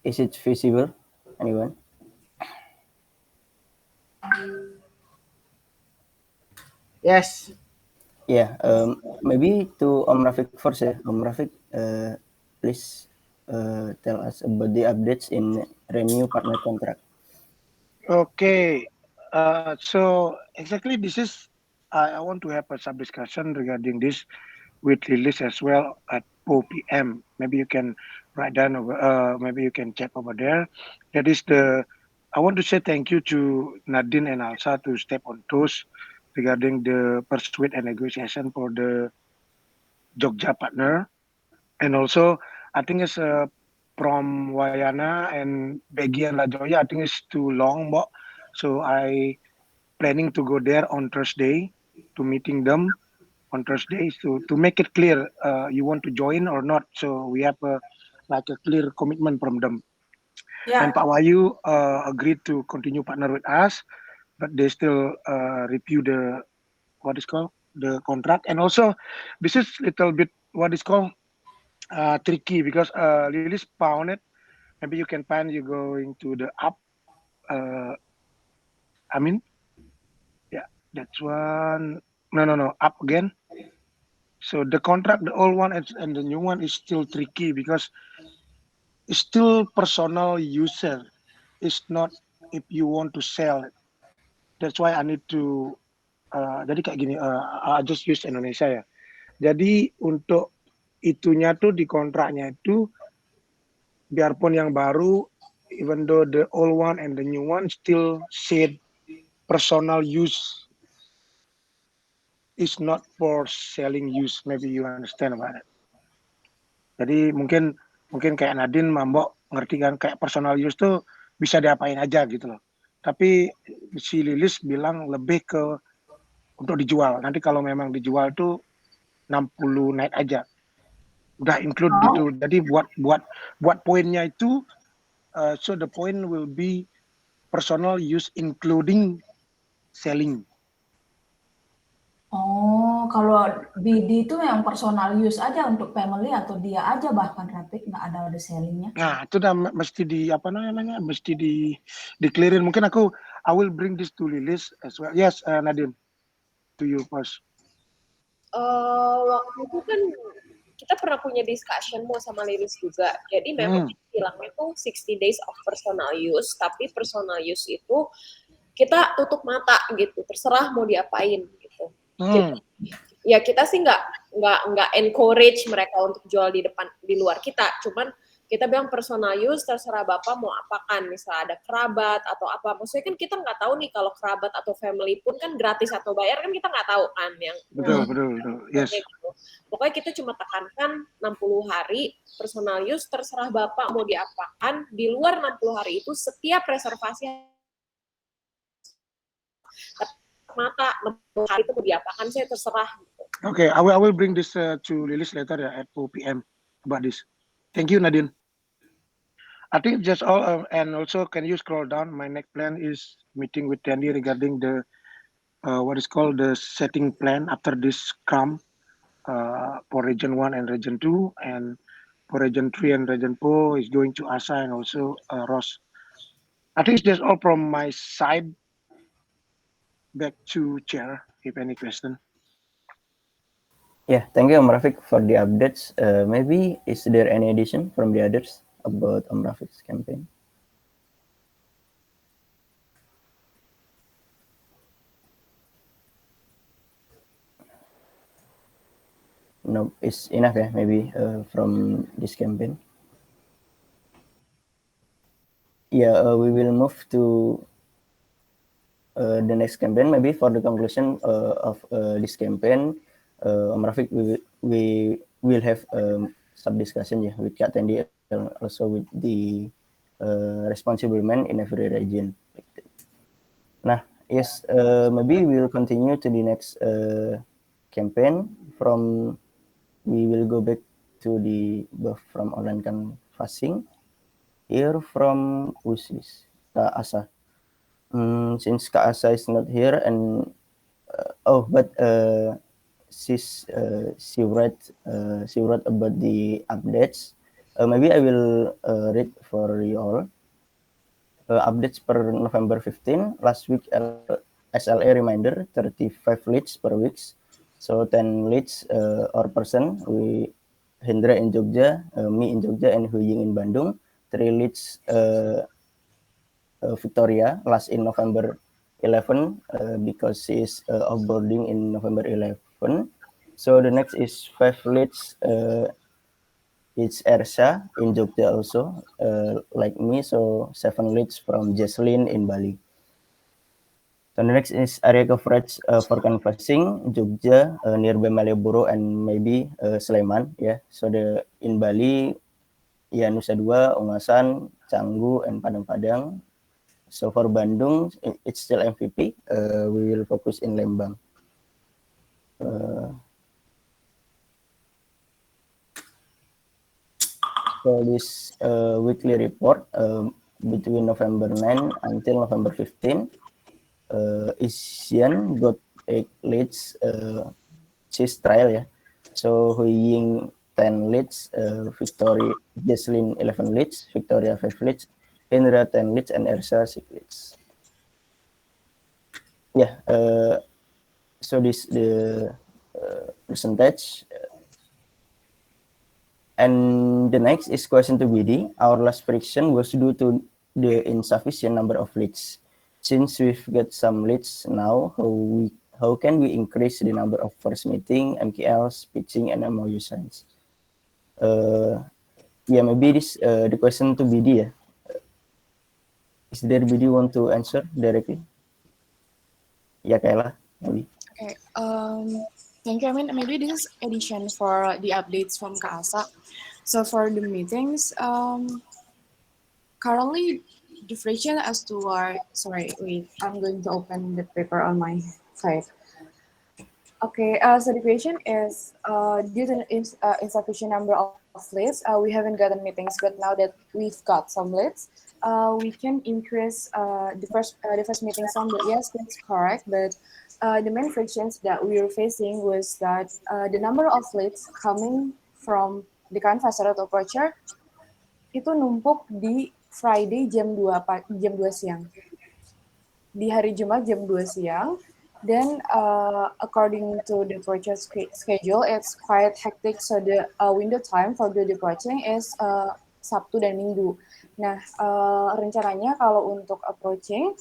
Is it visible? Anyone? Yes. Yeah. Maybe to Om Rafiq first. Om Rafiq, please tell us about the updates in renew partner contract. Okay. So exactly this is I want to have a sub discussion regarding this with Lilis as well at 4 p.m. Maybe you can write down over. Maybe you can check over there. That is the. I want to say thank you to Nadine and Alsa to step on toes regarding the pursuit and negotiation for the Jogja partner, and also I think it's from Wayana and Begi and Lajoya. I think it's too long, but so I planning to go there on Thursday to meeting them on Thursday. So to make it clear, you want to join or not. So we have like a clear commitment from them. Yeah. And Pak Wayu agreed to continue partner with us, but they still review the what is called the contract. And also, this is little bit what is called tricky because Lilis found it. Maybe you can find you going to the up. Uh, I mean, yeah, that's one. No, no, no, up again. So the contract, the old one and the new one is still tricky because it's still personal user. It's not if you want to sell it. That's why I need to. Jadi kayak gini. I just use Indonesia ya. Jadi untuk itunya tuh di kontraknya itu biarpun yang baru, even though the old one and the new one still said personal use is not for selling use. Maybe you understand about it. Jadi mungkin mungkin kayak Nadine Mambok ngerti kan kayak personal use tuh bisa diapain aja gitu loh. Tapi si Lilis bilang lebih ke untuk dijual. Nanti kalau memang dijual tuh 60 night aja. Udah include gitu. Jadi buat poinnya itu so the point will be personal use including selling. Oh, kalau BD itu yang personal use aja untuk family atau dia aja bahkan Rapid nggak ada sellingnya. Nah, itu udah mesti di apa namanya? Mesti di clearin. Mungkin I will bring this to Lilis as well. Yes, Nadine. To you first. Waktu itu kan kita pernah punya discussion mau sama Lilis juga. Jadi memang bilangnya tuh 60 days of personal use, tapi personal use itu kita tutup mata gitu, terserah mau diapain gitu. Ya kita sih nggak encourage mereka untuk jual di luar kita, cuman kita bilang personal use terserah bapak mau apakan, misalnya ada kerabat atau apa, maksudnya kan kita nggak tahu nih kalau kerabat atau family pun kan gratis atau bayar kan kita nggak tahu kan yang betul yes. Gitu. Pokoknya kita cuma tekankan 60 hari personal use terserah bapak mau diapakan, di luar 60 hari itu setiap reservasi mata 60 hari itu mau diapakan saya terserah. Okay, I will bring this to Lilis later at 4 p.m. about this. Thank you, Nadine. I think just all, and also can you scroll down? My next plan is meeting with Tandy regarding the what is called the setting plan after this Scrum for Region 1 and Region 2, and for Region 3 and Region 4 is going to Asa and also Ross. I think it's just all from my side. Back to Chair, if any question. Yeah, thank you, Om Rafiq, for the updates. Maybe is there any addition from the others about Om Rafiq's campaign? No, it's enough, maybe from this campaign. Yeah, we will move to the next campaign. Maybe for the conclusion of this campaign, Om Rafiq, we will have some discussion with Kak Tendi and also with the responsible man in every region. Nah, yes, maybe we will continue to the next campaign. We will go back to the from online canvassing. Here from Usis, Kak Asa. Since Kak Asa is not here, and but she wrote about the updates. Maybe I will read for you all. Updates per November 15. Last week SLA reminder 35 leads per week. So 10 leads or person. We Hendra in Jogja, me in Jogja, and Huying in Bandung. 3 leads Victoria last in November 11 because she is offboarding in November 11. So the next is 5 leads. It's Ersa in Jogja also, like me. So 7 leads from Jesslyn in Bali. So the next is area coverage for canvassing Jogja, nearby Malioboro, and maybe Sleman. Yeah. So in Bali, ya Nusa Dua, Ungasan, Canggu, and Padang-Padang. So for Bandung, it's still MVP. We will focus in Lembang. So this weekly report between November 9 until November 15, Isian got 8 leads, chase trial ya. So Huying 10 leads, Jesslyn 11 leads, Victoria 5 leads, Indra 10 leads, and Ersa 6 leads. Yeah, so this the percentage. And the next is question to BD. Our last prediction was due to the insufficient number of leads. Since we've got some leads now, how can we increase the number of first meeting, MKLs, pitching, and MOU signs? Yeah, maybe this the question to BD. Yeah. Is there BD want to answer directly? Yeah, Kayla, maybe. Okay. Thank you. I mean, maybe this is addition for the updates from Kaasa. So for the meetings, currently the friction as to sorry, wait, I'm going to open the paper on my side. Okay, so the question is due to insufficient number of leads, we haven't gotten meetings, but now that we've got some leads, we can increase the first meeting number. Yes, that's correct, but the main frictions that we were facing was that the number of leads coming from the canvasser atau approacher itu numpuk di Friday jam 2 siang. Di hari Jumat jam 2 siang. Then, according to the approacher schedule, it's quite hectic. So the window time for the approaching is Sabtu dan Minggu. Nah, rencananya kalau untuk approaching,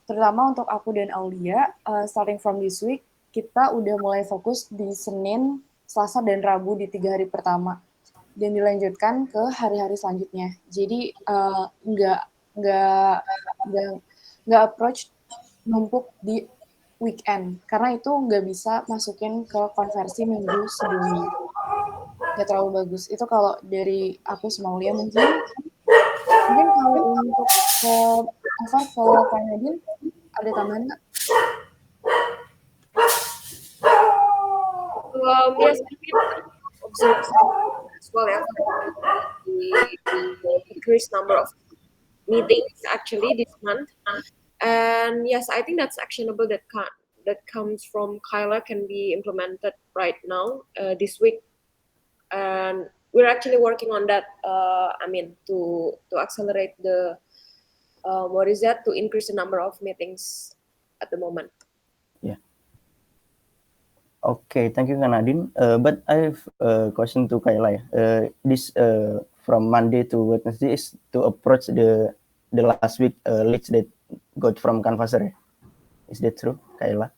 terutama untuk aku dan Aulia, starting from this week, kita udah mulai fokus di Senin, Selasa, dan Rabu di 3 hari pertama. Dan dilanjutkan ke hari-hari selanjutnya. Jadi, nggak approach numpuk di weekend, karena itu nggak bisa masukin ke konversi minggu sebelumnya. Nggak terlalu bagus. Itu kalau dari aku sama Aulia mungkin kalau untuk ke Kak Nadine, ada tambahan nggak? Yes, observe as well ya, the increased number of meetings actually this month. And yes, I think that's actionable that comes from Kyla can be implemented right now this week, and we're actually working on that. I mean, to accelerate the to increase the number of meetings at the moment. Yeah. Okay, thank you, Nadine. But I have a question to Kayla. This from Monday to Wednesday is to approach the last week leads that got from Canvasser. Is that true, Kayla?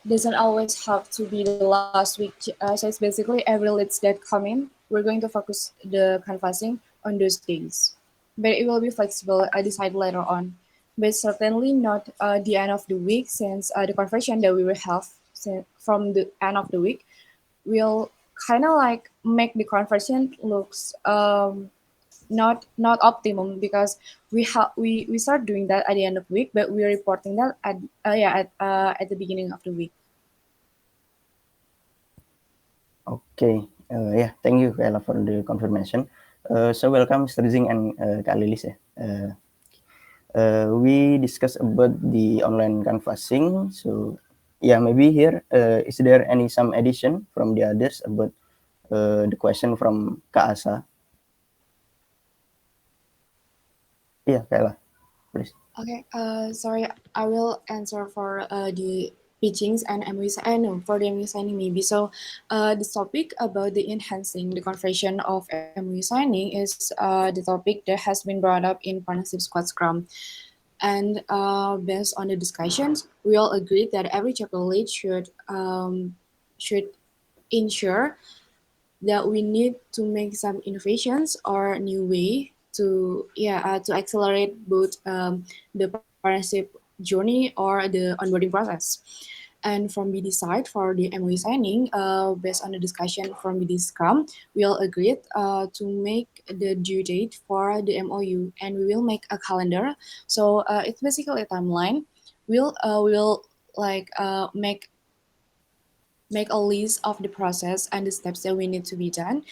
Doesn't always have to be the last week. So it's basically every leads that come in, we're going to focus the canvassing on those days. But it will be flexible, I decide later on. But certainly not the end of the week, since the conversion that we will have from the end of the week will kind of like make the conversion looks not optimum, because we start doing that at the end of the week, but we're reporting that at the beginning of the week. Okay, yeah, thank you, Kayla, for the confirmation. So welcome, Mr. Zing and Kak Lilis. We discussed about the online canvassing. So yeah, maybe here is there some addition from the others about the question from Kak Asa. Yeah, Kayla, please. Okay, sorry, I will answer for the pitchings and MOU. I know for the MOU signing maybe. So, this topic about the enhancing the conversion of MOU signing is the topic that has been brought up in Partnership Squad Scrum. And based on the discussions, we all agreed that every chapter lead should ensure that we need to make some innovations or new way to accelerate both the partnership journey or the onboarding process. And from BD side for the MOU signing, based on the discussion from BD Scrum, we all agreed to make the due date for the MOU, and we will make a calendar. So it's basically a timeline. We'll like make a list of the process and the steps that we need to be done,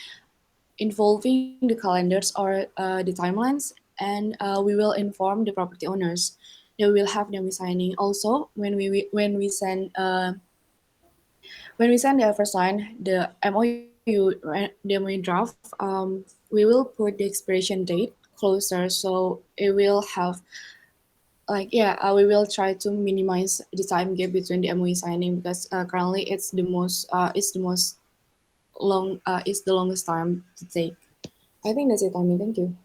involving the calendars or the timelines, and we will inform the property owners. They will have them signing. Also, when we send the first sign the MOU draft, we will put the expiration date closer, so it will have we will try to minimize the time gap between the MOU signing, because currently it's the longest time to take. I think that's it, Ami. Thank you.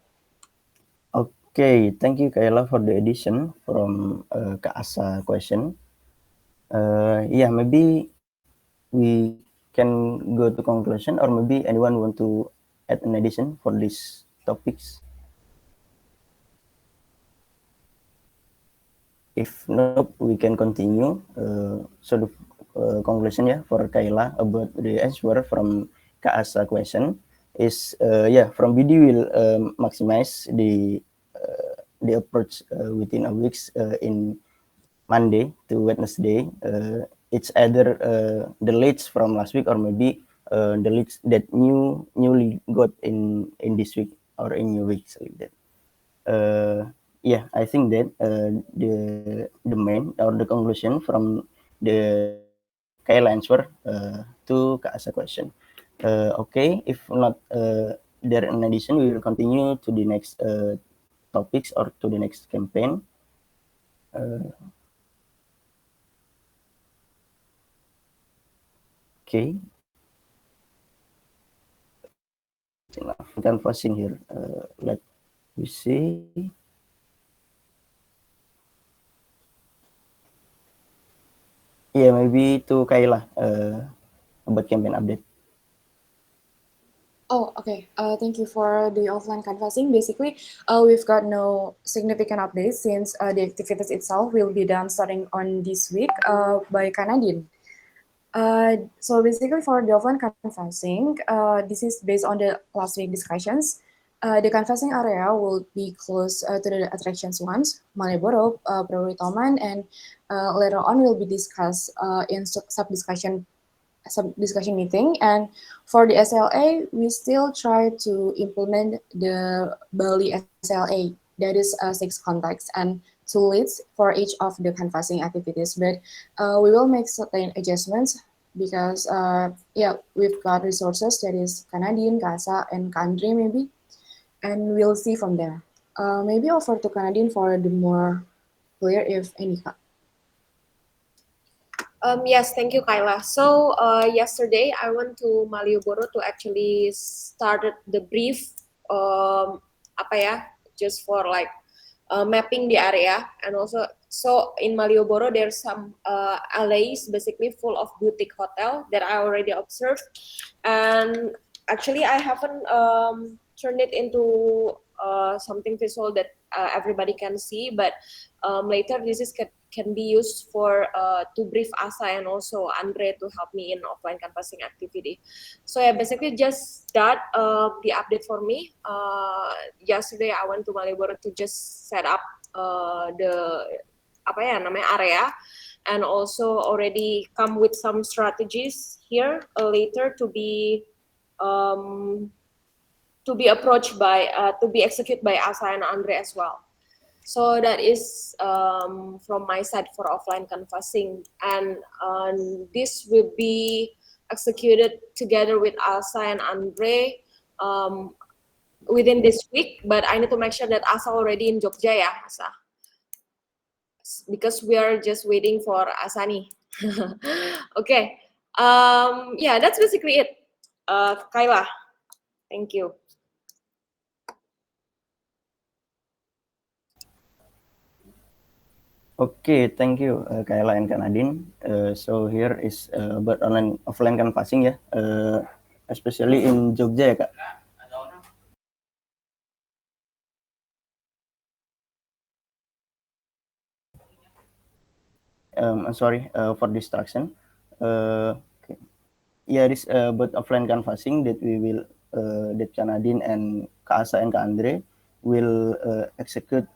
Okay, thank you, Kayla, for the addition from Kak Asa question. Yeah, maybe we can go to conclusion, or maybe anyone want to add an addition for these topics? If not, we can continue. So the conclusion for Kayla about the answer from Kak Asa question is from BD will maximize the approach within a week in Monday to Wednesday. It's either the leads from last week, or maybe the leads that newly got in this week or in new weeks like that. I think that the main or the conclusion from the Kayla answer to Kak Asa question. Okay, if not there in addition, we will continue to the next topics or to the next campaign. Okay. Enough canvassing here. Let me see. Yeah, maybe to Kayla about campaign update. Oh, okay. Thank you for the offline canvassing. Basically, we've got no significant updates since the activities itself will be done starting on this week by Canadian. So basically for the offline canvassing, this is based on the last week discussions. The canvassing area will be close to the attractions ones, Malioboro, Pulau Taman, and later on will be discussed in sub-discussion meeting. And for the SLA, we still try to implement the Bali SLA, that is 6 contacts and 2 leads for each of the canvassing activities. But we will make certain adjustments because we've got resources, that is Canadian, Casa, and Kandre maybe, and we'll see from there. Maybe over to Canadian for the more clear, if any. Yes, thank you, Kayla. So yesterday I went to Malioboro to actually started the brief, just for like mapping the area, and also so in Malioboro there's some alleys basically full of boutique hotel that I already observed, and actually I haven't turned it into something visual that everybody can see, but later this is can be used for to brief Asa and also Andre to help me in offline canvassing activity. So yeah, basically just that the update for me. Yesterday I went to Malioboro to just set up the area, and also already come with some strategies here later to be approached by to be executed by Asa and Andre as well. So that is from my side for offline canvassing, and this will be executed together with Asa and Andre within this week, but I need to make sure that Asa already in Jogja ya, Asa. Because we are just waiting for Asani. Okay. Yeah, that's basically it. Kayla, thank you. Okay, thank you, Kayla and Kanadin. So here is about online offline canvassing ya, especially in Jogja ya Kak. I'm sorry for distraction. Okay. Yeah, this about offline canvassing that we will that Kanadin and Kaasa and Ka Andre will execute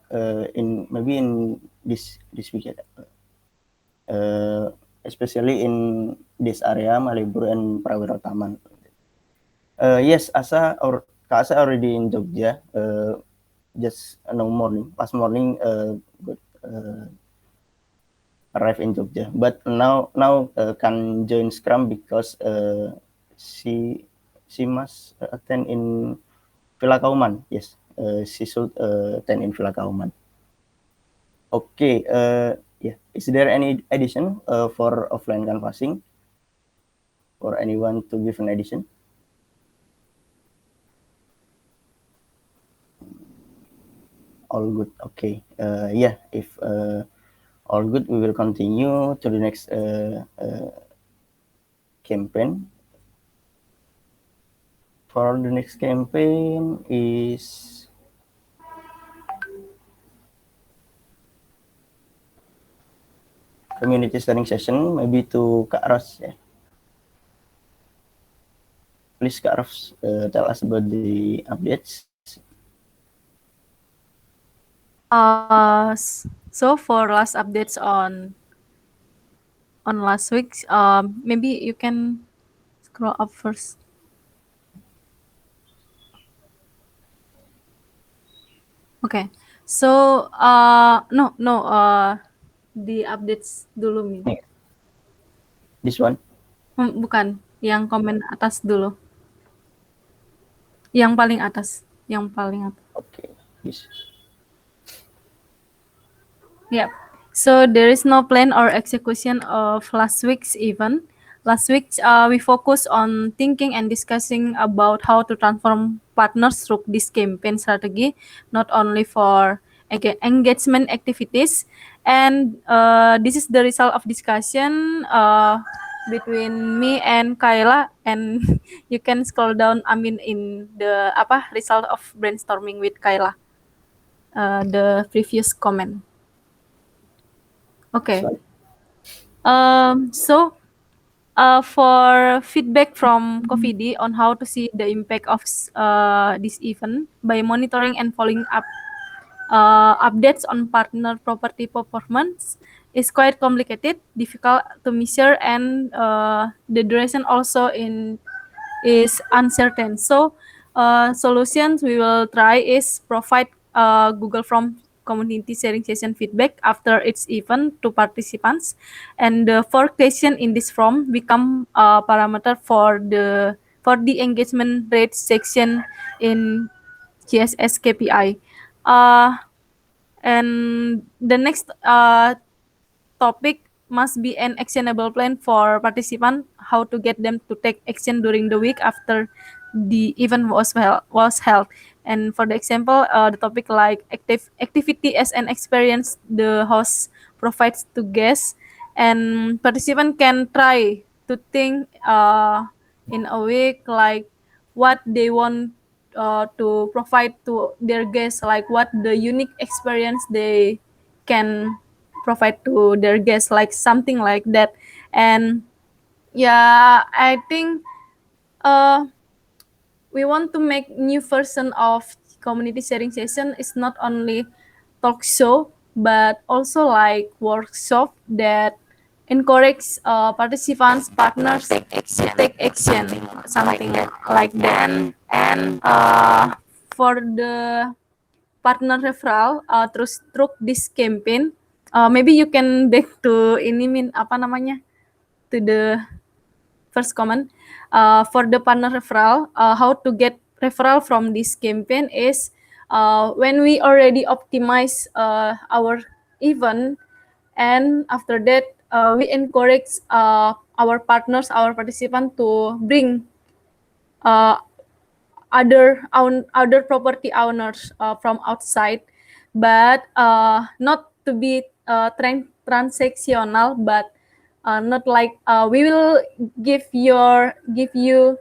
in maybe in this weekend. Especially in this area Malibu and Prawiro Taman. Yes, Asa already in Jogja. Just no morning, last morning, arrive in Jogja. But now can join Scrum because she must attend in Villa Kauman. Yes, she should attend in Villa Kauman. Okay. Yeah. Is there any addition for offline canvassing? For anyone to give an addition? All good. Okay. Yeah. If all good, we will continue to the next campaign. For the next campaign is community sharing session, maybe to Kak Ros. Yeah. Please, Kak Ros, tell us about the updates. So for last updates on last week, maybe you can scroll up first. Okay. So the updates dulu nih. This one? Bukan, yang komen atas dulu. Yang paling atas, Okay. This. Yep. So there is no plan or execution of last week's event. Last week, we focused on thinking and discussing about how to transform partners through this campaign strategy, not only for engagement activities. And this is the result of discussion between me and Kayla. And you can scroll down, in the result of brainstorming with Kayla, the previous comment. Okay. So for feedback from Kofidi on how to see the impact of this event by monitoring and following up updates on partner property performance is quite complicated, difficult to measure, and the duration also is uncertain. So solutions we will try is provide Google Form community sharing session feedback after each event to participants, and the 4 question in this form become a parameter for the engagement rate section in GSS KPI. And the next topic must be an actionable plan for participants, how to get them to take action during the week after the event was held. And for the example, the topic like activity as an experience the host provides to guests, and participants can try to think in a week like what they want to provide to their guests, like what the unique experience they can provide to their guests, like something like that. And yeah, I think we want to make new version of community sharing session is not only talk show but also like workshop that encourage participants, partners to take action, something like that. And for the partner referral through this campaign, maybe you can back to ini to the first comment for the partner referral. How to get referral from this campaign is when we already optimize our event, and after that we encourage our partners, our participants to bring uh, other property owners from outside, but not to be transactional, but not like we will give you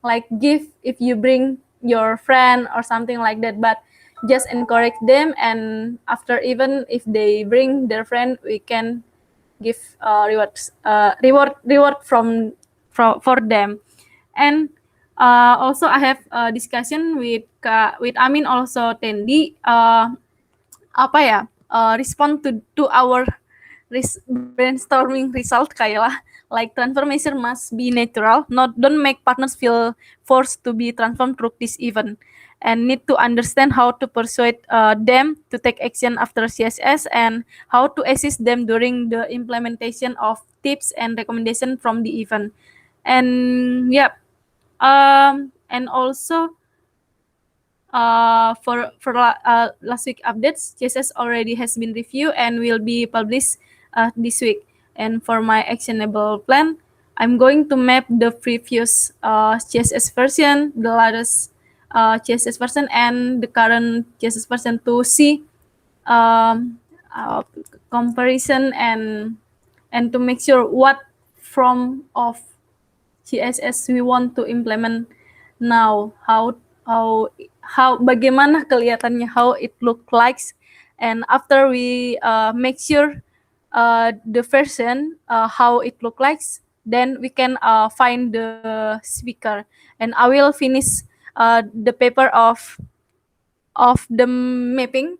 like give if you bring your friend or something like that, but just encourage them, and after even if they bring their friend, we can give reward for them. And also I have a discussion with Amin, also Tendi, apa ya, respond to our brainstorming result kayak lah, like transformation must be natural, don't make partners feel forced to be transformed through this event, and need to understand how to persuade them to take action after CSS, and how to assist them during the implementation of tips and recommendation from the event. And yeah, and also for last week updates, CSS already has been reviewed and will be published this week. And for my actionable plan, I'm going to map the previous CSS version, the latest CSS version, and the current CSS version to see comparison, and to make sure what from of CSS we want to implement now, how bagaimana kelihatannya, how it look like, and after we make sure the version how it look like, then we can find the speaker, and I will finish the paper of the mapping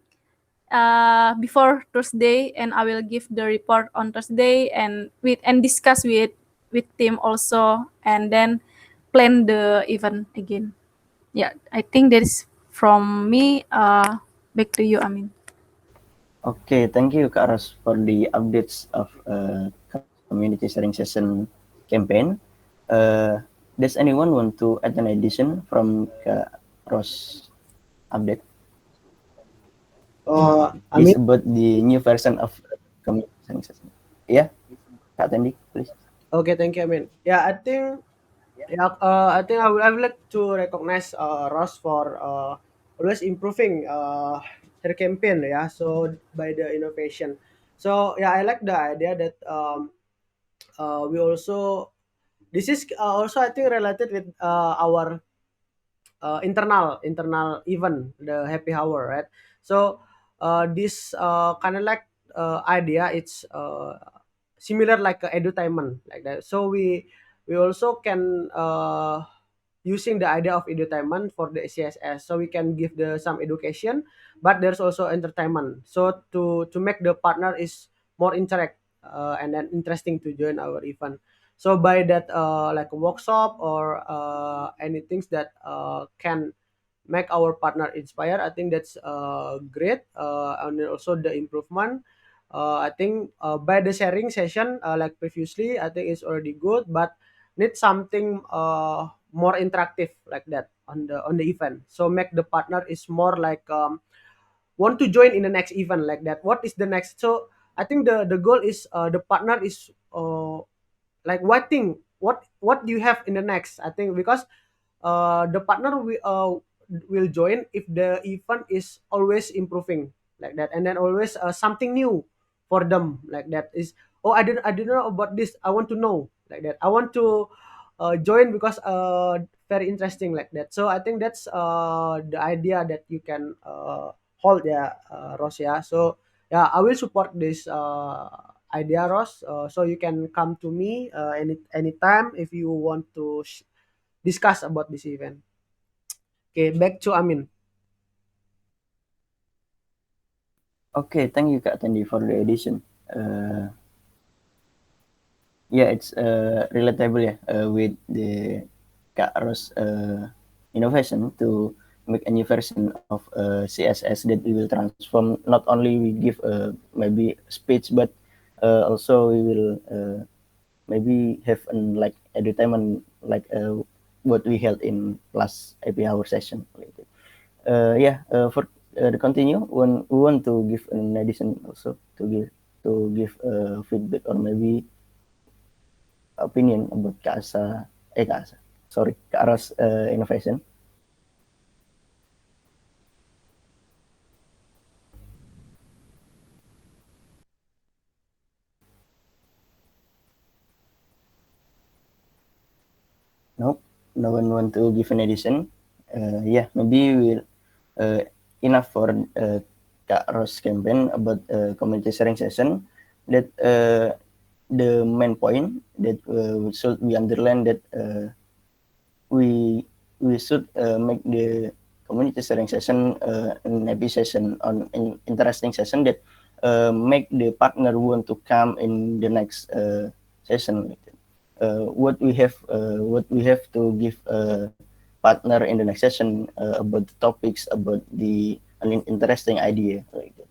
before Thursday, and I will give the report on Thursday, and discuss with team also, and then plan the event again. Yeah, I think that is from me. Back to you, Amin. Okay, thank you, Kak Ros, for the updates of community sharing session campaign. Does anyone want to add an addition from Kak Ros update? It's about the new version of community sharing session. Yeah, Kak Tendi, please. Okay, thank you, Amin. Yeah, I think I would like to recognize Ross for always improving her campaign. Yeah, so by the innovation. So yeah, I like the idea that we also, this is also I think related with our internal event, the happy hour, right? So this kind of like idea, it's similar like edutainment like that. So we also can using the idea of edutainment for the CSS, so we can give the some education, but there's also entertainment, so to make the partner is more interact and then interesting to join our event. So by that like a workshop or any things that can make our partner inspire, I think that's great, and then also the improvement. I think by the sharing session like previously, I think it's already good, but need something more interactive like that on the event, so make the partner is more like want to join in the next event like that. What is the next? So I think the goal is the partner is like what do you have in the next, I think, because the partner will join if the event is always improving like that, and then always something new for them like that is, oh, I didn't know about this, I want to know like that, I want to join because very interesting like that. So I think that's the idea that you can hold, yeah, Ross, yeah. So yeah, I will support this idea, Ross. So you can come to me anytime if you want to discuss about this event. Okay, back to Amin. Okay, thank you, Kak Tendi, for the addition. Yeah, it's relatable, yeah, with the Kak Ros innovation to make a new version of CSS that we will transform. Not only we give maybe speech, but also we will maybe have an like every time and like what we held in last AP hour session. For the continue, when we want to give an addition also to give feedback or maybe opinion about Kak Ros innovation. Nope, no one want to give an addition. Maybe we'll enough for Kak Ros campaign about community sharing session. That the main point that should we underline that we should make the community sharing session an happy session on an interesting session that make the partner want to come in the next session. What we have to give partner in the next session about the topics, about the an interesting idea like that.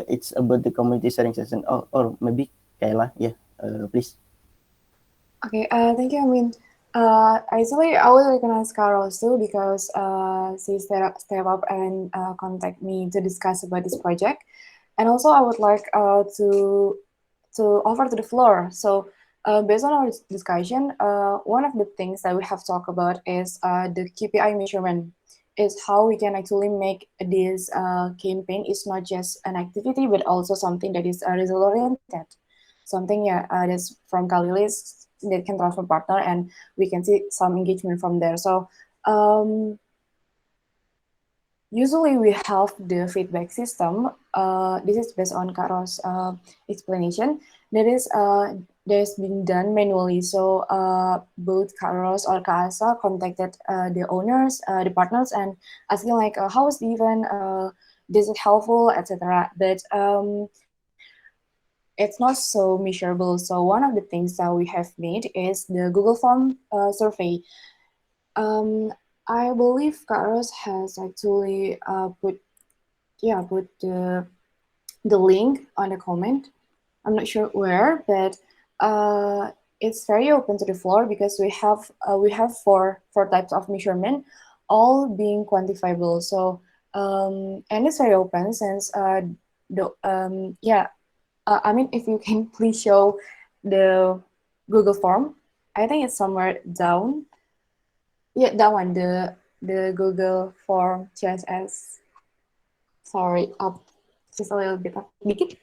It's about the community sharing session. Or maybe Kayla, please. Okay, thank you. I mean, actually, I would recognize Carol too because she step up and contact me to discuss about this project, and also I would like to offer to the floor. So, based on our discussion, one of the things that we have talked about is the KPI measurement. Is how we can actually make this campaign is not just an activity, but also something that is result oriented. Something that's from Kalilis that can transfer partner, and we can see some engagement from there. So usually we have the feedback system. This is based on Karo's explanation. That is being done manually. So both Karos or Kaasa contacted the owners, the partners, and asking like, how is the event? Is it helpful, etc. But it's not so measurable. So one of the things that we have made is the Google Form survey. I believe Karos has actually put the link on the comment. I'm not sure where, but it's very open to the floor because we have four types of measurement, all being quantifiable. So and it's very open since I mean, if you can please show the Google form. I think it's somewhere down. Yeah, that one, the Google form CSS. Sorry, up just a little bit up dikit.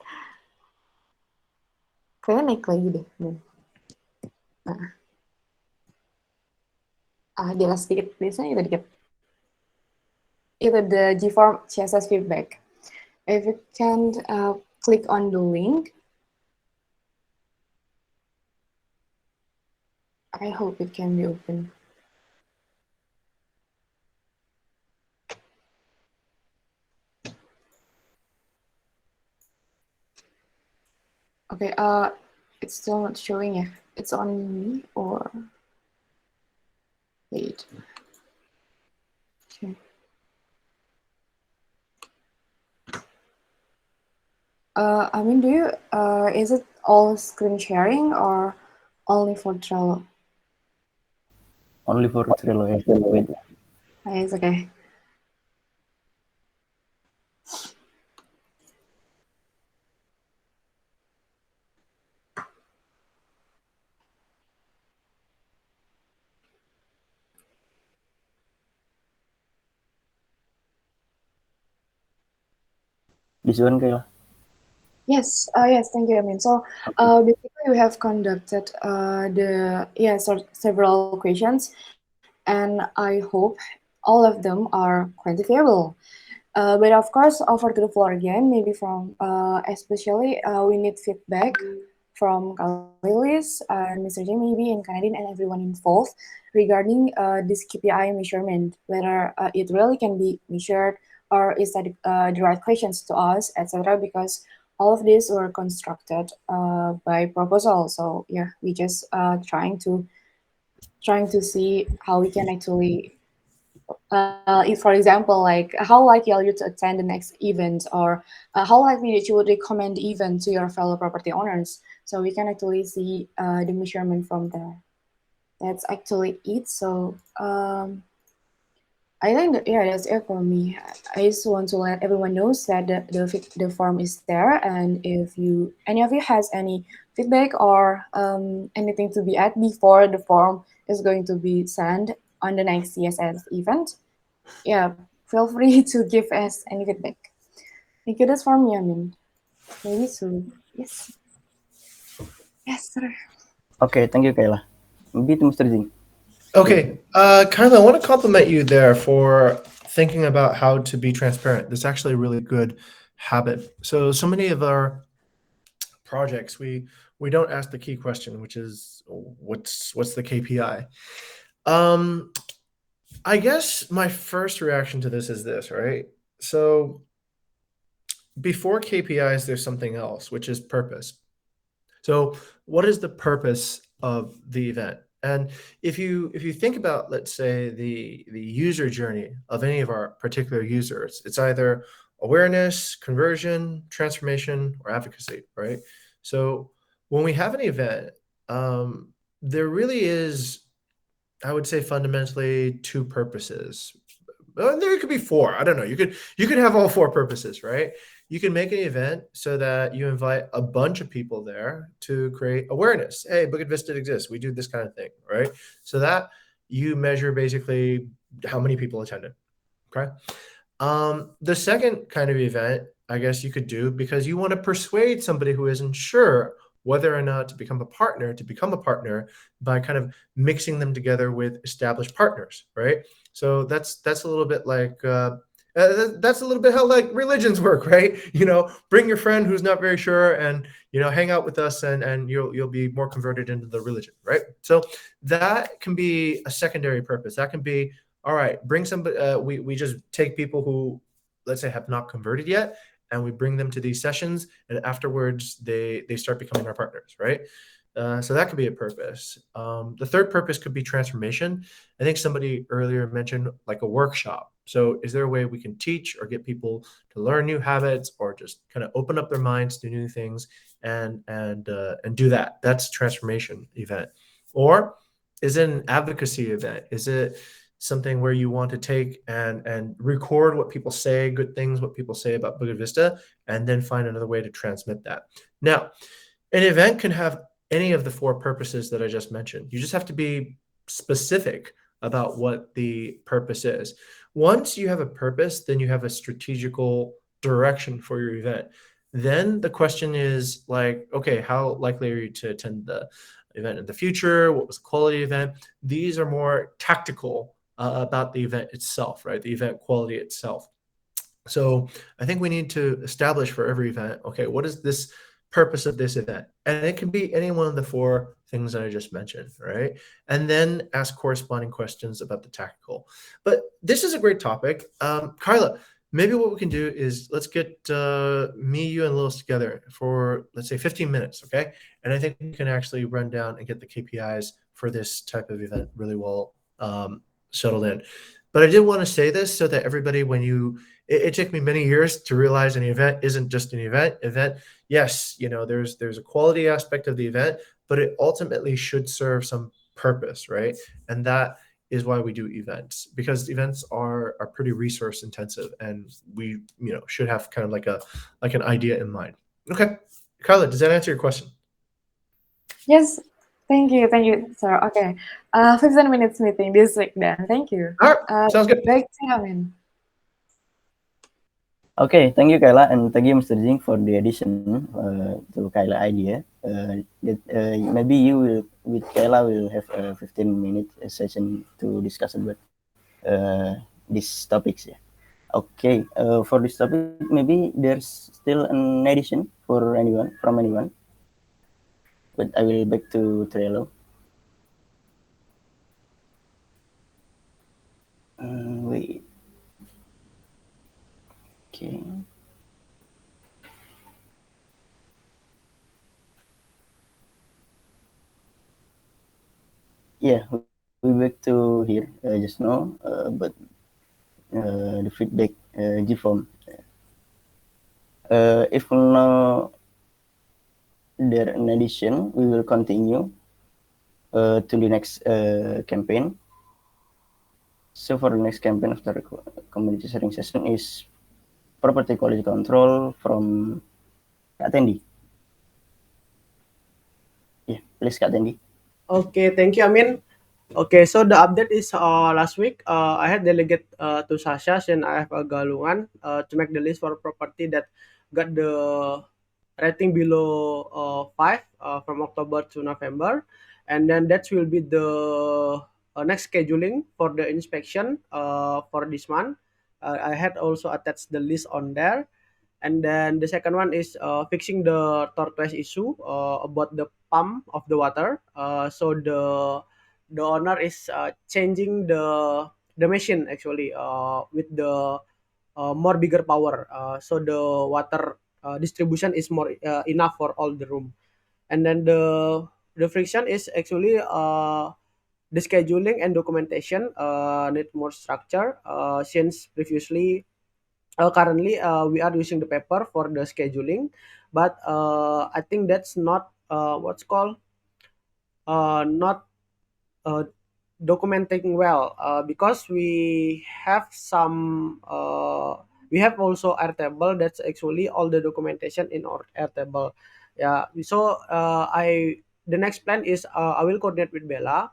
Kayaknya naik lagi deh. Di atas sedikit, biasanya itu dikit. Itu the G-form CSS feedback. If you can click on the link, I hope it can be open. Okay, it's still not showing yet. It's on me or wait. Okay. I mean, is it all screen sharing or only for Trello? Only for Trello. Wait. It's okay. This one, Kayla. Yes, thank you, Amin. So, basically, we have conducted several questions, and I hope all of them are quantifiable. But of course, over to the floor again, maybe from especially we need feedback from Kalilis and Mr. J maybe and Canadian and everyone involved regarding this KPI measurement, whether it really can be measured or is that the right questions to us, etc. Because all of these were constructed by proposal. So yeah, we just trying to see how we can actually If, for example, like how likely are you to attend the next event, or how likely that you would recommend the event to your fellow property owners. So we can actually see the measurement from there. That's actually it. So I think that, yeah, that's it for me. I just want to let everyone knows that the form is there, and if you any of you has any feedback or anything to be added before the form is going to be sent on the next CSS event, yeah, feel free to give us any feedback. Thank you. That's for me. I mean, maybe so. Yes. Yes, sir. Okay, thank you, Kayla. Maybe to Mr. Jing. Okay, Kyla, I want to compliment you there for thinking about how to be transparent. That's actually a really good habit. So many of our projects, we don't ask the key question, which is what's the KPI. I guess my first reaction to this is this, right? So before KPIs, there's something else, which is purpose. So what is the purpose of the event? And if you think about, let's say, the user journey of any of our particular users, it's either awareness, conversion, transformation, or advocacy, right? So when we have an event, there really is, I would say, fundamentally two purposes. There could be four. I don't know. You could have all four purposes, right? You can make an event so that you invite a bunch of people there to create awareness. Hey, Bukit Vista exists. We do this kind of thing, right? So that you measure basically how many people attended. Okay. The second kind of event, I guess you could do because you want to persuade somebody who isn't sure whether or not to become a partner by kind of mixing them together with established partners, right? So that's a little bit like that's a little bit how like religions work, right? Bring your friend who's not very sure, and hang out with us, and you'll be more converted into the religion, right? So that can be a secondary purpose. That can be, all right, bring somebody. We just take people who, let's say, have not converted yet, and we bring them to these sessions, and afterwards they start becoming our partners, right? So that could be a purpose. The third purpose could be transformation. I think somebody earlier mentioned like a workshop. So is there a way we can teach or get people to learn new habits, or just kind of open up their minds to new things and do that? That's a transformation event. Or is it an advocacy event? Is it something where you want to take and record what people say, good things, what people say about Bukit Vista, and then find another way to transmit that? Now, an event can have any of the four purposes that I just mentioned. You just have to be specific about what the purpose is. Once you have a purpose, then you have a strategical direction for your event. Then the question is like, okay, how likely are you to attend the event in the future? What was the quality event? These are more tactical about the event itself, right? The event quality itself. So I think we need to establish for every event, okay, what is this purpose of this event? And it can be any one of the four things that I just mentioned, right? And then ask corresponding questions about the tactical. But this is a great topic. Carla, maybe what we can do is let's get me, you, and Lils together for, let's say, 15 minutes, okay? And I think we can actually run down and get the KPIs for this type of event really well settled in. But I did want to say this so that everybody, it took me many years to realize an event isn't just an event. Yes, there's a quality aspect of the event, but it ultimately should serve some purpose, right? And that is why we do events, because events are pretty resource intensive, and we should have kind of like an idea in mind. Okay, Carla, does that answer your question? Yes. Thank you, sir. Okay, 15 minutes meeting this week then. Thank you. All right, sounds good. Back to Yamin. Okay, thank you, Kayla, and thank you, Mr. Jing, for the addition to Kayla idea. Maybe you will, with Kayla, will have a 15-minute session to discuss about these topics. Yeah. Okay, for this topic, maybe there's still an addition from anyone. But I will back to Trello. Wait. Okay. Yeah, we back to here just now, but the feedback G form. If no there in addition, we will continue to the next campaign. So for the next campaign after the community sharing session is property quality control from Kak Tendi. Yeah, please Kak Tendi. Okay, thank you, Amin. Okay, so the update is last week I had delegate to Sasha and I have a Galungan to make the list for property that got the rating below 5 from October to November, and then that will be the next scheduling for the inspection for this month. I had also attached the list on there, and then the second one is fixing the tortoise issue about the pump of the water. So the owner is changing the machine actually with the more bigger power. So the water distribution is more enough for all the room. And then the friction is actually the scheduling and documentation need more structure since previously currently we are using the paper for the scheduling, but I think that's not what's called not uh, documenting well because we have also Airtable. That's actually all the documentation in our Airtable. Yeah, so I the next plan is I will coordinate with Bella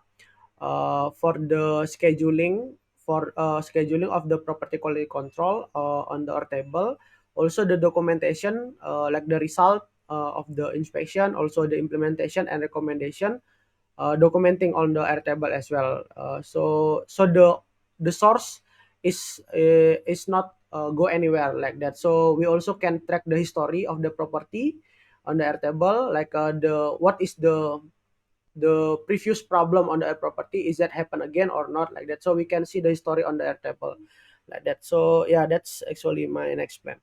for the scheduling of the property quality control on the our table. Also the documentation like the result of the inspection, also the implementation and recommendation, documenting on the Airtable as well. So the source is not go anywhere like that. So we also can track the history of the property on the Airtable, like the what is the previous problem on the property, is that happen again or not, like that, so we can see the history on the Airtable like that. So yeah, that's actually my next plan.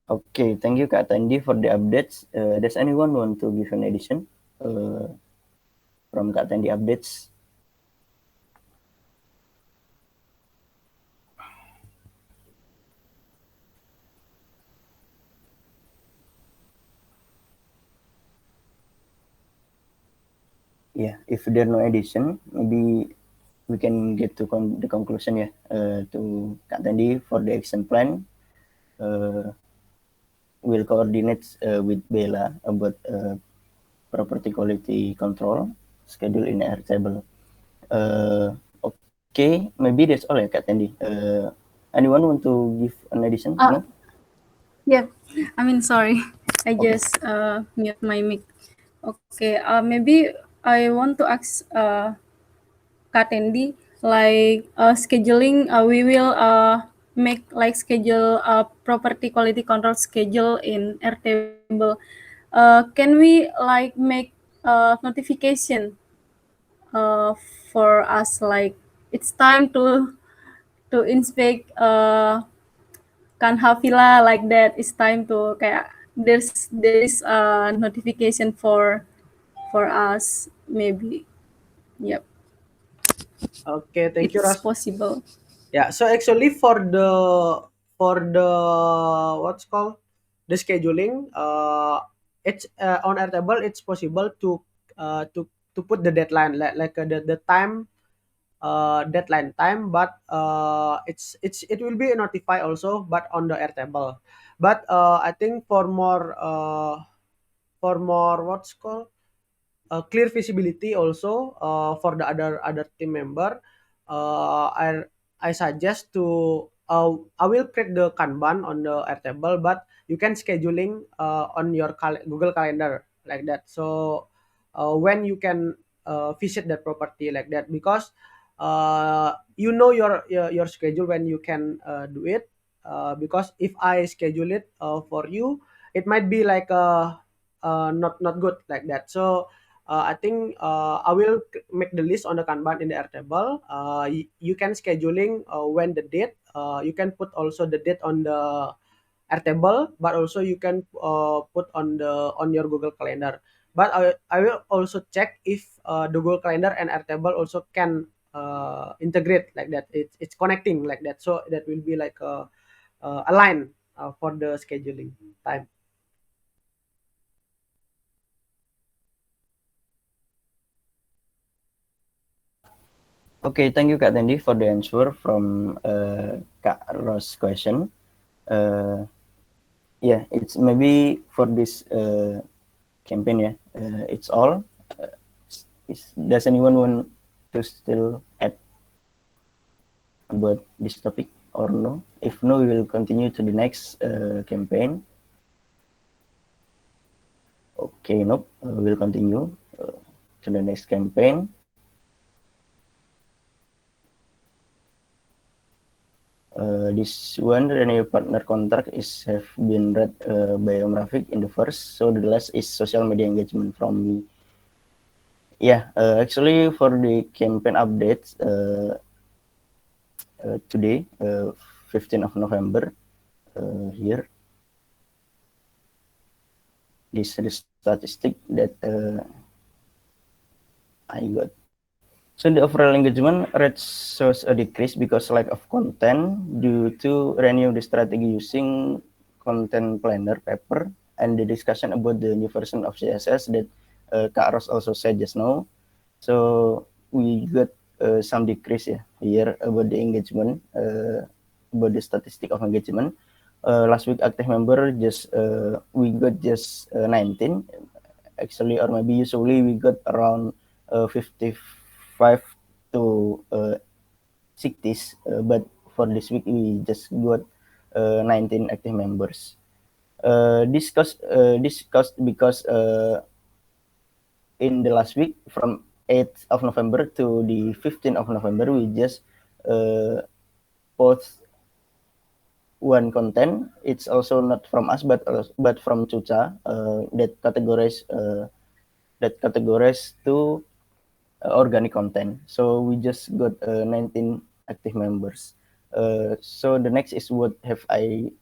Okay, thank you Kak Tendi for the updates. Does anyone want to give an addition from Kak Tendi updates? Yeah, if there no addition, maybe we can get to the conclusion to Kak Tendi for the action plan. We'll coordinate with Bella about property quality control schedule in Airtable. Okay, maybe that's all ya Kak Tendi. Anyone want to give an addition? No? Yeah, I mean, sorry, I Okay. just mute my mic. Okay, maybe I want to ask Kak Tendi, like scheduling, we will make like schedule property quality control schedule in Airtable. Can we like make notification for us, like it's time to inspect Kanhavila, like that? It's time to kayak there is a notification for us, maybe. Yep, Okay, thank you, it's Ras. possible. Yeah, so actually for the what's called the scheduling, it's on Airtable. It's possible to put the deadline, like the time, deadline time, but it will be notified also, but on the Airtable. But I think for more what's called clear visibility also for the other team member, I suggest to I will create the Kanban on the Airtable, but you can scheduling on your Google Calendar like that. So when you can visit that property like that, because you know your schedule when you can do it. Because if I schedule it for you, it might be like not good like that. So I think I will make the list on the Kanban in the Airtable. You can scheduling when the date. You can put also the date on the Airtable, but also you can put on your Google Calendar. But I will also check if the Google Calendar and Airtable also can integrate like that. It's connecting like that, so that will be like align for the scheduling time. Okay, thank you Kak Tendi for the answer from Kak Ross question. Yeah, it's maybe for this campaign. Yeah, it's all. Does anyone want to still add about this topic or no? If no, we will continue to the next campaign. Okay, nope. We'll continue to the next campaign. This one renew partner contract is have been read by Om Rafiq in the first. So the last is social media engagement from me. Yeah, actually for the campaign updates today, 15th of November, here. This is the statistic that I got. So the overall engagement rate shows a decrease because lack of content due to renew the strategy using content planner paper and the discussion about the new version of CSS that Kak Ros also said just now. So we got some decrease here about the engagement, about the statistic of engagement. Last week active member just we got just 19 actually, or maybe usually we got around 55 to 60s, but for this week we just got 19 active members. This cost because in the last week from 8th of November to the 15th of November we just post one content. It's also not from us but from Cuca that categorized to organic content. So we just got 19 active members. So the next is what have I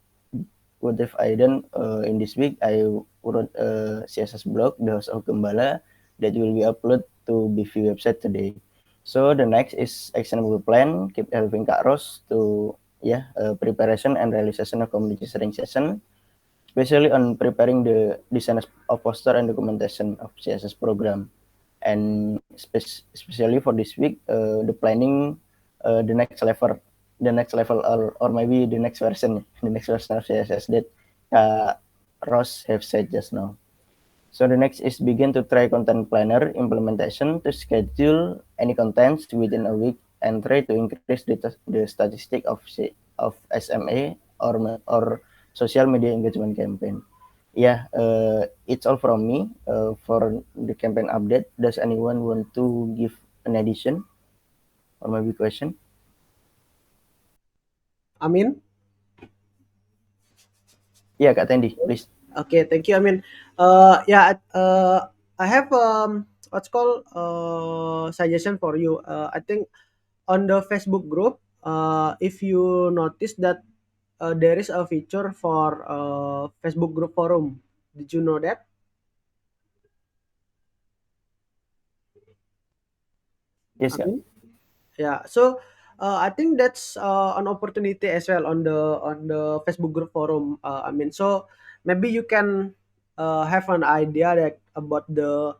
done in this week? I wrote a CSS blog, the House of Gembala, that will be uploaded to BV website today. So the next is actionable plan. Keep helping Kak Ros to preparation and realization of community sharing session, especially on preparing the design of poster and documentation of CSS program. And especially for this week, the planning the next level or maybe the next version of CSS that Ross have said just now. So the next is begin to try content planner implementation to schedule any contents within a week and try to increase the statistic of SMA or social media engagement campaign. Yeah, it's all from me for the campaign update. Does anyone want to give an addition or maybe question? Amin. Yeah, Kak Tendi, please. Okay, thank you. I have what's called suggestion for you. I think on the Facebook group, if you notice that there is a feature for Facebook group forum. Did you know that? Yes, I Kak. mean, yeah. So I think that's an opportunity as well on the Facebook group forum. So maybe you can have an idea that about the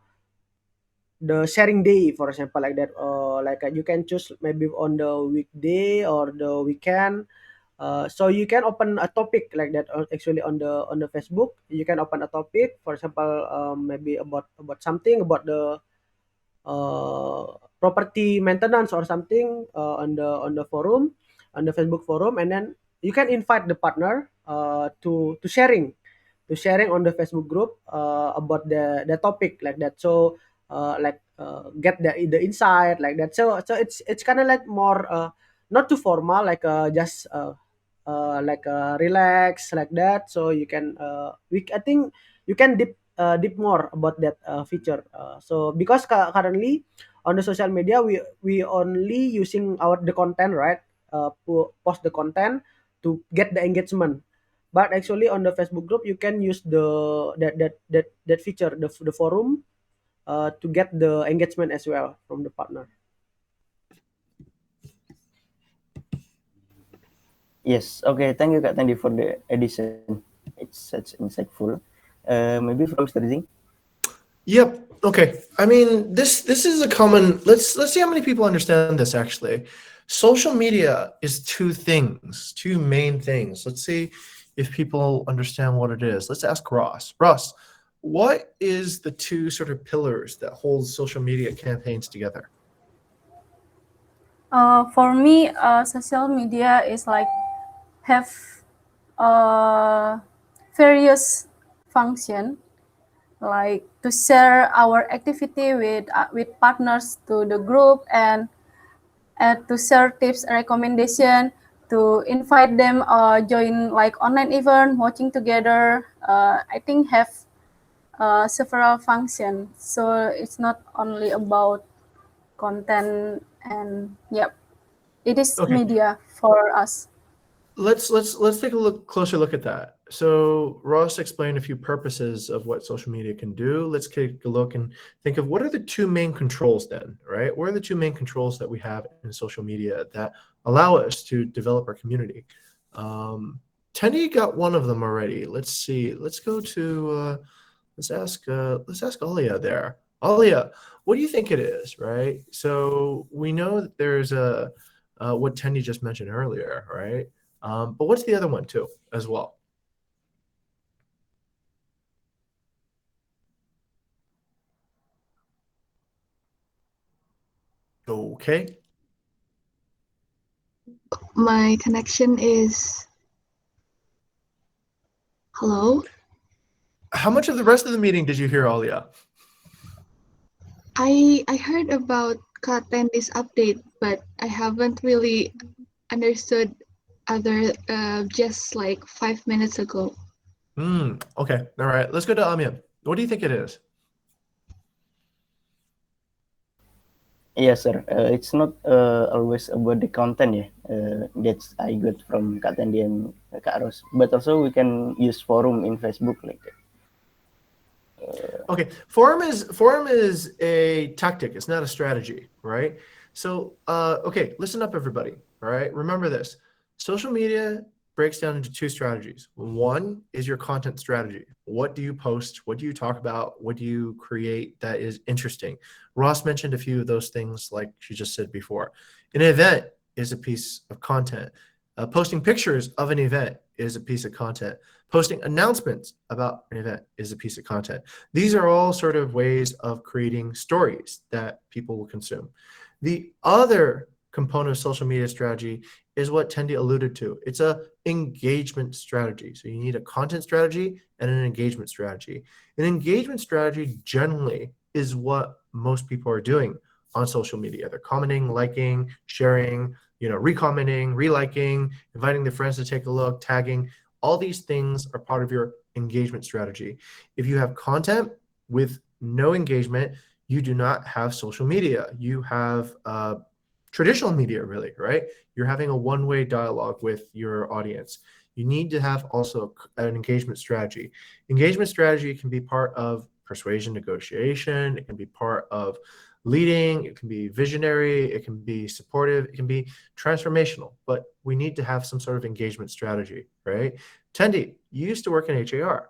sharing day, for example, like that. You can choose maybe on the weekday or the weekend. So you can open a topic like that. Actually, on the Facebook, you can open a topic. For example, maybe about something about the uh, property maintenance or something on the forum, on the Facebook forum, and then you can invite the partner to sharing on the Facebook group about the topic like that. So get the insight like that. So it's kind of like more not too formal, like just relax like that. So you can I think you can deep more about that feature. So because currently on the social media we only using the content, right? Post the content to get the engagement. But actually on the Facebook group you can use that feature, the forum, to get the engagement as well from the partner. Yes. Okay. Thank you, Kak Tandy, for the addition. It's such insightful. Maybe from Mr. Zing. Yep. Okay. I mean, this is a common. Let's see how many people understand this. Actually, social media is two main things. Let's see if people understand what it is. Let's ask Ross. Ross, what is the two sort of pillars that hold social media campaigns together? For me, social media is like have various function, like to share our activity with partners to the group, and to share tips and recommendation, to invite them join like online event, watching together. I think have several functions, so it's not only about content, and yep, it is Okay. media for us. Let's take a closer look at that. So Ross explained a few purposes of what social media can do. Let's take a look and think of what are the two main controls then, right? What are the two main controls that we have in social media that allow us to develop our community? Tenny got one of them already. Let's see. Let's go to let's ask Alia there. Alia, what do you think it is, right? So we know that there's a what Tenny just mentioned earlier, right? But what's the other one too, as well? Okay. My connection is. Hello? How much of the rest of the meeting did you hear, Alia? I heard about Katendi's update, but I haven't really understood other just like 5 minutes ago. Okay. All right. Let's go to Amir. What do you think it is? Yes, sir. It's not always about the content, yeah. That's I got from Kak Tandy and Kak Ros. But also we can use forum in Facebook like that. Okay, forum is a tactic. It's not a strategy, right? So, okay, listen up, everybody. All right, remember this: social media breaks down into two strategies. One is your content strategy. What do you post? What do you talk about? What do you create that is interesting? Ross mentioned a few of those things, like she just said before. An event is a piece of content. Posting pictures of an event is a piece of content. Posting announcements about an event is a piece of content. These are all sort of ways of creating stories that people will consume. The other component of social media strategy is what Tendi alluded to. It's a engagement strategy. So you need a content strategy and an engagement strategy. An engagement strategy generally is what most people are doing on social media. They're commenting, liking, sharing, recommenting, reliking, inviting their friends to take a look, tagging. All these things are part of your engagement strategy. If you have content with no engagement, you do not have social media. You have traditional media, really, right? You're having a one-way dialogue with your audience. You need to have also an engagement strategy. Engagement strategy can be part of persuasion, negotiation. It can be part of leading. It can be visionary. It can be supportive. It can be transformational. But we need to have some sort of engagement strategy, right? Tendi, you used to work in HR.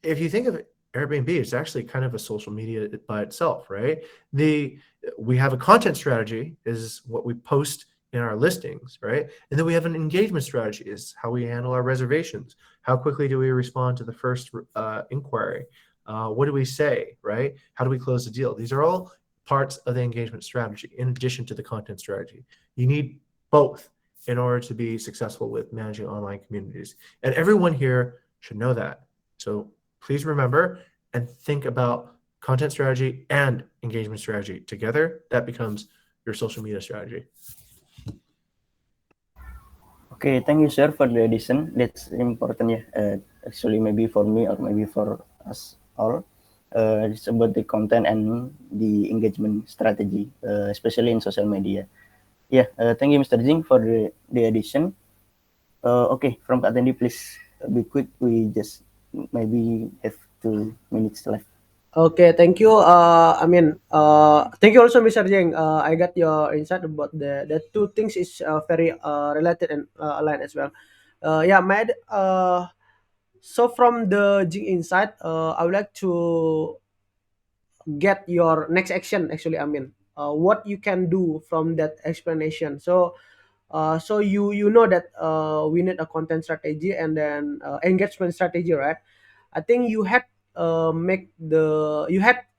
If you think of it, Airbnb, it's actually kind of a social media by itself, right? We have a content strategy, is what we post in our listings, right? And then we have an engagement strategy, is how we handle our reservations. How quickly do we respond to the first inquiry? What do we say, right? How do we close the deal? These are all parts of the engagement strategy in addition to the content strategy. You need both in order to be successful with managing online communities. And everyone here should know that. So please remember and think about content strategy and engagement strategy together. That becomes your social media strategy. Okay, thank you, sir, for the addition. That's important, yeah. Actually, maybe for me or maybe for us all. It's about the content and the engagement strategy, especially in social media. Yeah, thank you, Mr. Jing, for the addition. Okay, from Kak Tendi, please be quick. We just maybe have 2 minutes left. Okay, thank you. Thank you also, Mr. Jeng. I got your insight about the two things is very related and aligned as well. Yeah, so from the Jing insight, I would like to get your next action. Actually, what you can do from that explanation. So you know that we need a content strategy and then engagement strategy, right? I think you had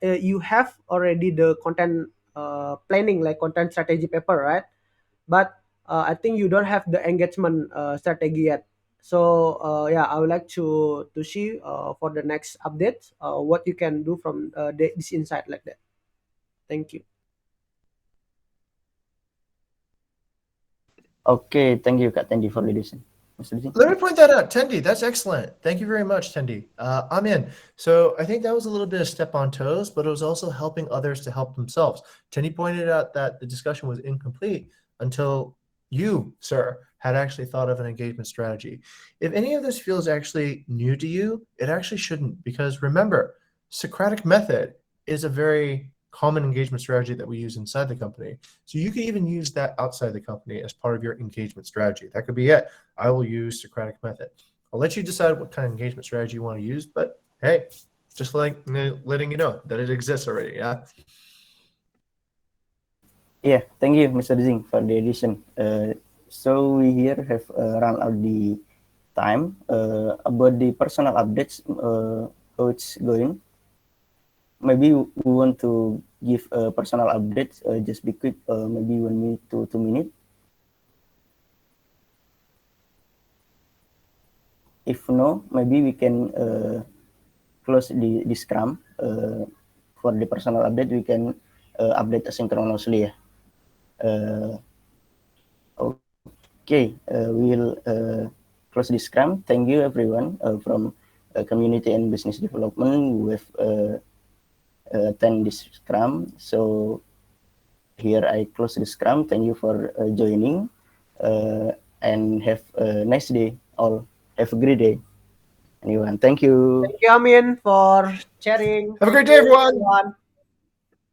you have already the content planning, like content strategy paper, right? But I think you don't have the engagement strategy yet. So yeah, I would like to see for the next update what you can do from this insight like that. Thank you. Okay, thank you, Kak Tendi, for the decision. Mr. Jing. Let me point that out, Tendi. That's excellent. Thank you very much, Tendi. I'm in. So I think that was a little bit of step on toes, but it was also helping others to help themselves. Tendi pointed out that the discussion was incomplete until you, sir, had actually thought of an engagement strategy. If any of this feels actually new to you, it actually shouldn't, because remember, Socratic method is a very common engagement strategy that we use inside the company. So you could even use that outside the company as part of your engagement strategy. That could be it. I will use Socratic method. I'll let you decide what kind of engagement strategy you want to use, but hey, just like letting you know that it exists already. Yeah. Yeah, thank you, Mr. Zing, for the addition. So we here have run out the time about the personal updates, how it's going. Maybe we want to give personal updates, just be quick, maybe 1 minute to 2 minutes. If no, maybe we can close the Scrum. For the personal update, we can update asynchronously. Okay, we will close the Scrum. Thank you, everyone from community and business development who have attend this Scrum. So here I close the Scrum. Thank you for joining and have a nice day. All have a great day. Anyone, thank you. Thank you, Amin, for sharing. Have a great Thank day, you, everyone. everyone.